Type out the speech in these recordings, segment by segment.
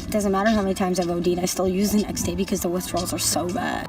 It doesn't matter how many times I've OD'd, I still use the next day because the withdrawals are so bad.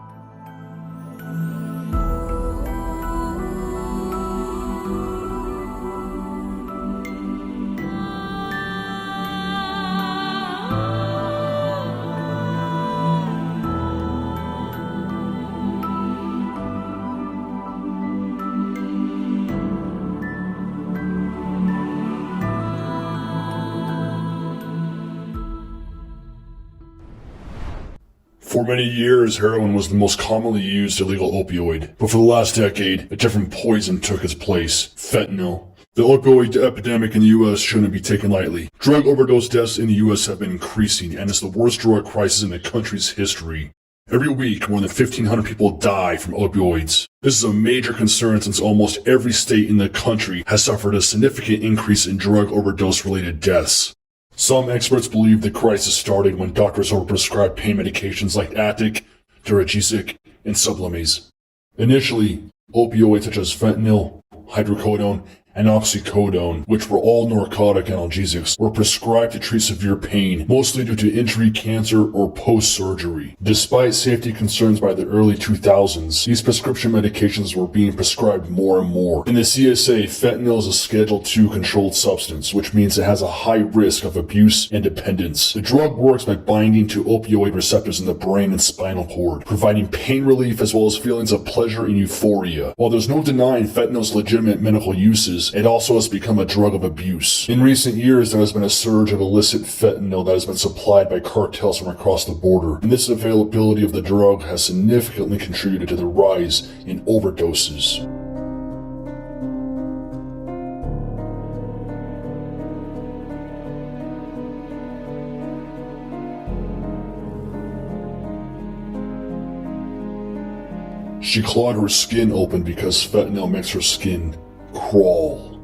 For many years, heroin was the most commonly used illegal opioid, but for the last decade, a different poison took its place: fentanyl. The opioid epidemic in the U.S. shouldn't be taken lightly. Drug overdose deaths in the U.S. have been increasing, and it's the worst drug crisis in the country's history. Every week, more than 1,500 people die from opioids. This is a major concern since almost every state in the country has suffered a significant increase in drug overdose-related deaths. Some experts believe the crisis started when doctors overprescribed pain medications like Attic, Duragesic, and Sublimes. Initially, opioids such as fentanyl, hydrocodone, and oxycodone, which were all narcotic analgesics, were prescribed to treat severe pain, mostly due to injury, cancer, or post-surgery. Despite safety concerns by the early 2000s, these prescription medications were being prescribed more and more. In the CSA, fentanyl is a Schedule II controlled substance, which means it has a high risk of abuse and dependence. The drug works by binding to opioid receptors in the brain and spinal cord, providing pain relief as well as feelings of pleasure and euphoria. While there's no denying fentanyl's legitimate medical uses, it also has become a drug of abuse. In recent years, there has been a surge of illicit fentanyl that has been supplied by cartels from across the border, and this availability of the drug has significantly contributed to the rise in overdoses. She clawed her skin open because fentanyl makes her skin crawl.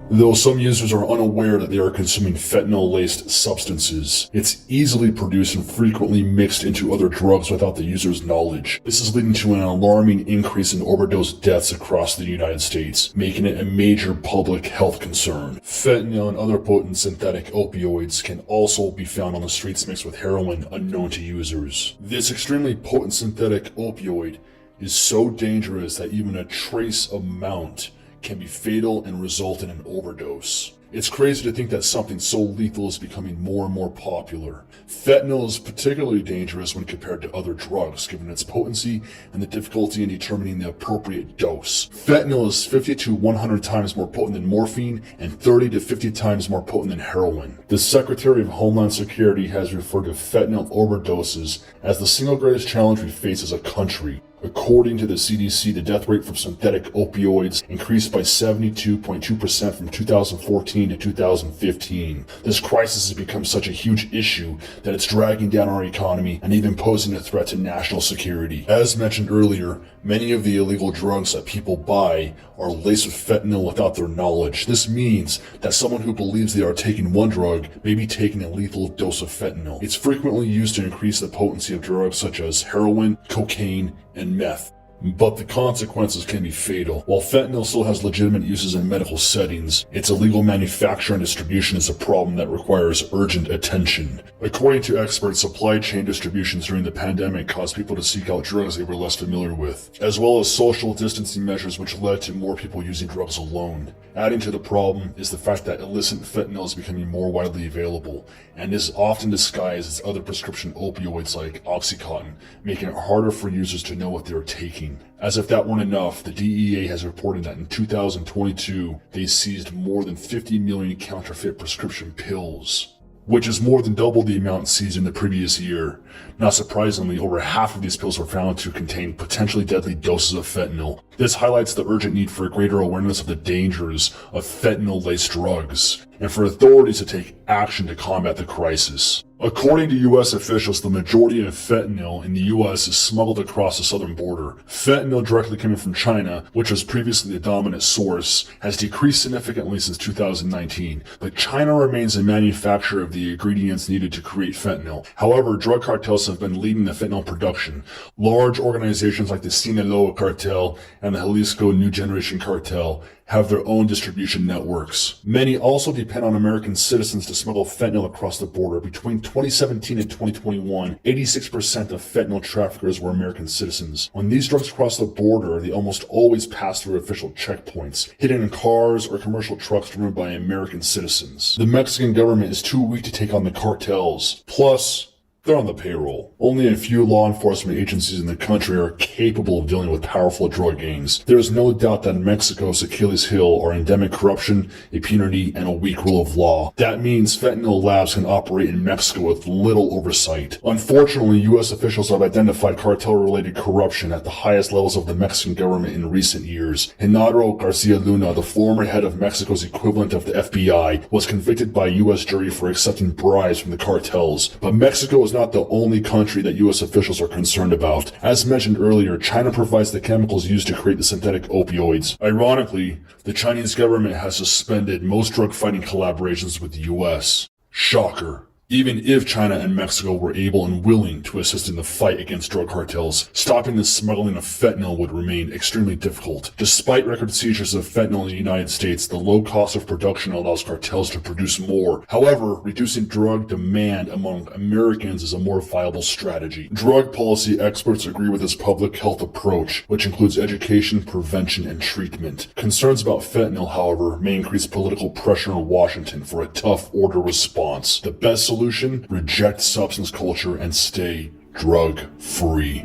Though some users are unaware that they are consuming fentanyl-laced substances, it's easily produced and frequently mixed into other drugs without the user's knowledge. This is leading to an alarming increase in overdose deaths across the United States, making it a major public health concern. Fentanyl and other potent synthetic opioids can also be found on the streets mixed with heroin unknown to users. This extremely potent synthetic opioid is so dangerous that even a trace amount can be fatal and result in an overdose. It's crazy to think that something so lethal is becoming more and more popular. Fentanyl is particularly dangerous when compared to other drugs, given its potency and the difficulty in determining the appropriate dose. Fentanyl is 50 to 100 times more potent than morphine and 30 to 50 times more potent than heroin. The Secretary of Homeland Security has referred to fentanyl overdoses as the single greatest challenge we face as a country. According to the CDC, the death rate from synthetic opioids increased by 72.2% from 2014 to 2015. This crisis has become such a huge issue that it's dragging down our economy and even posing a threat to national security. As mentioned earlier, many of the illegal drugs that people buy are laced with fentanyl without their knowledge. This means that someone who believes they are taking one drug may be taking a lethal dose of fentanyl. It's frequently used to increase the potency of drugs such as heroin, cocaine, and meth. But the consequences can be fatal. While fentanyl still has legitimate uses in medical settings, its illegal manufacture and distribution is a problem that requires urgent attention. According to experts, supply chain distributions during the pandemic caused people to seek out drugs they were less familiar with, as well as social distancing measures which led to more people using drugs alone. Adding to the problem is the fact that illicit fentanyl is becoming more widely available, and is often disguised as other prescription opioids like Oxycontin, making it harder for users to know what they are taking. As if that weren't enough, the DEA has reported that in 2022, they seized more than 50 million counterfeit prescription pills, which is more than double the amount seized in the previous year. Not surprisingly, over half of these pills were found to contain potentially deadly doses of fentanyl. This highlights the urgent need for greater awareness of the dangers of fentanyl-laced drugs, and for authorities to take action to combat the crisis. According to U.S. officials, the majority of fentanyl in the U.S. is smuggled across the southern border. Fentanyl directly coming from China, which was previously the dominant source, has decreased significantly since 2019, but China remains the manufacturer of the ingredients needed to create fentanyl. However, drug cartels have been leading the fentanyl production. Large organizations like the Sinaloa cartel and the Jalisco New Generation cartel have their own distribution networks. Many also depend on American citizens to smuggle fentanyl across the border. Between 2017 and 2021, 86% of fentanyl traffickers were American citizens. When these drugs cross the border, they almost always pass through official checkpoints, hidden in cars or commercial trucks driven by American citizens. The Mexican government is too weak to take on the cartels. Plus, they're on the payroll. Only a few law enforcement agencies in the country are capable of dealing with powerful drug gangs. There is no doubt that Mexico's Achilles heel are endemic corruption, impunity, and a weak rule of law. That means fentanyl labs can operate in Mexico with little oversight. Unfortunately, U.S. officials have identified cartel-related corruption at the highest levels of the Mexican government in recent years. Genaro Garcia Luna, the former head of Mexico's equivalent of the FBI, was convicted by a U.S. jury for accepting bribes from the cartels. But Mexico is not the only country that U.S. officials are concerned about. As mentioned earlier, China provides the chemicals used to create the synthetic opioids. Ironically, the Chinese government has suspended most drug-fighting collaborations with the U.S. Shocker. Even if China and Mexico were able and willing to assist in the fight against drug cartels, stopping the smuggling of fentanyl would remain extremely difficult. Despite record seizures of fentanyl in the United States, the low cost of production allows cartels to produce more. However, reducing drug demand among Americans is a more viable strategy. Drug policy experts agree with this public health approach, which includes education, prevention, and treatment. Concerns about fentanyl, however, may increase political pressure in Washington for a tough order response. The best solution: reject substance culture and stay drug-free.